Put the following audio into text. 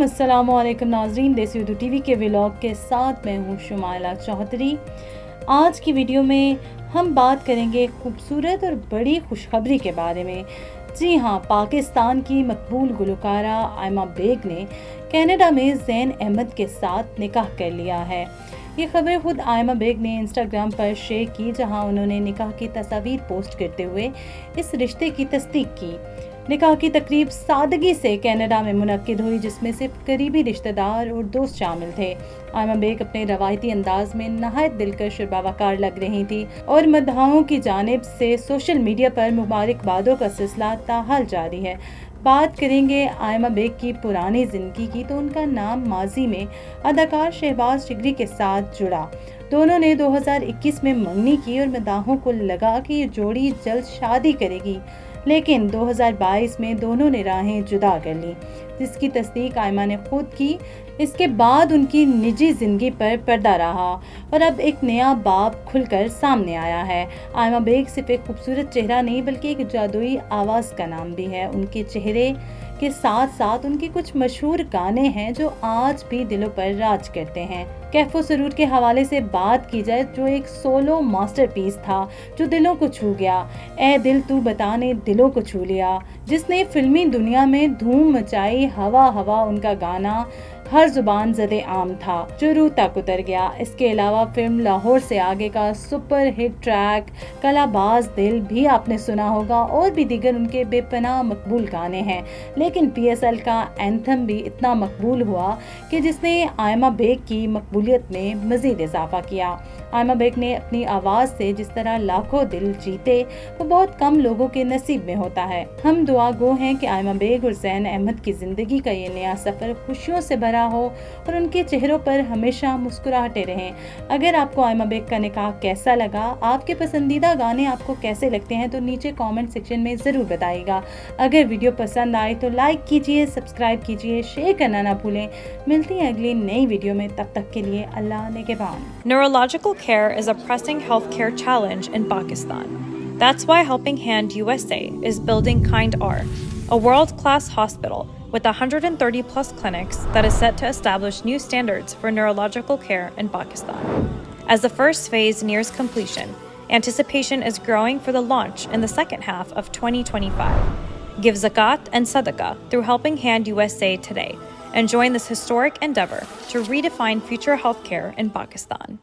अस्सलामुअलैकुम नाज़रीन, देसी उर्दू टीवी के व्लॉग के साथ मैं हूँ शुमाइला चौधरी। आज की वीडियो में हम बात करेंगे खूबसूरत और बड़ी खुशखबरी के बारे में। जी हाँ, पाकिस्तान की मकबूल गुलकारा आयमा बेग ने कनाडा में ज़ैन अहमद के साथ निकाह कर लिया है। ये खबर खुद आयमा बेग ने इंस्टाग्राम पर शेयर की, जहां उन्होंने निकाह की तस्वीर पोस्ट करते हुए इस रिश्ते की तस्दीक की। निकाह की तकरीब सादगी से कनाडा में मुनक्किद हुई, जिसमें सिर्फ करीबी रिश्तेदार और दोस्त शामिल थे। आयमा बेग अपने रवायती अंदाज में नहायत दिलकश और बावकार लग रही थी और मद्दाहों की जानिब से सोशल मीडिया पर मुबारकबादों का सिलसिला ताहाल जारी है। बात करेंगे आयमा बेग की पुरानी ज़िंदगी की, तो उनका नाम माजी में अदाकार शहबाज शिगरी के साथ जुड़ा। दोनों ने 2021 में मंगनी की और मद्दाहों को लगा कि ये जोड़ी जल्द शादी करेगी, लेकिन 2022 में दोनों ने राहें जुदा कर ली, जिसकी तस्दीक आयमा ने खुद की। इसके बाद उनकी निजी जिंदगी पर पर्दा रहा और अब एक नया बाब खुलकर सामने आया है। आयमा बेग सिर्फ एक खूबसूरत चेहरा नहीं, बल्कि एक जादुई आवाज़ का नाम भी है। उनके चेहरे के साथ साथ उनके कुछ मशहूर गाने हैं जो आज भी दिलों पर राज करते हैं। कैफो सरूर के हवाले से बात की जाए, जो एक सोलो मास्टरपीस था जो दिलों को छू गया। ए दिल तू बता ने दिलों को छू लिया, जिसने फिल्मी दुनिया में धूम मचाई। हवा हवा उनका गाना हर जुबान ज़दे आम था जो रूह तक उतर गया। इसके अलावा फिल्म लाहौर से आगे का सुपर हिट ट्रैक कलाबाज दिल भी आपने सुना होगा, और भी दीगर उनके बेपनाह मकबूल गाने हैं। लेकिन PSL का एंथम भी इतना मकबूल हुआ कि जिसने आयमा बेग की मकबूलियत में मज़ीद इजाफा किया। आयमा बेग ने अपनी आवाज़ से जिस तरह लाखों दिल जीते, वो बहुत कम लोगों के नसीब में होता है। हम दुआ गो हैं कि आयमा बेग और ज़ैन अहमद की ज़िंदगी का ये नया सफ़र खुशियों से भरा हो और उनके चेहरों पर हमेशा मुस्कुराहटें रहें। अगर आपको आयमा बेग का निकाह कैसा लगा, आपके पसंदीदा गाने आपको कैसे लगते हैं, तो नीचे कमेंट सेक्शन में ज़रूर बताइएगा। अगर वीडियो पसंद आए तो लाइक कीजिए, सब्सक्राइब कीजिए, शेयर करना ना भूलें। मिलती हैं अगली नई वीडियो में, तब तक के लिए अल्लाह निगहबान। Neurological care is a pressing healthcare challenge in Pakistan. That's why Helping Hand USA is building Kind R, a world-class hospital with 130 plus clinics that is set to establish new standards for neurological care in Pakistan. As the first phase nears completion, anticipation is growing for the launch in the second half of 2025. Give zakat and sadaqah through Helping Hand USA today and join this historic endeavor to redefine future healthcare in Pakistan.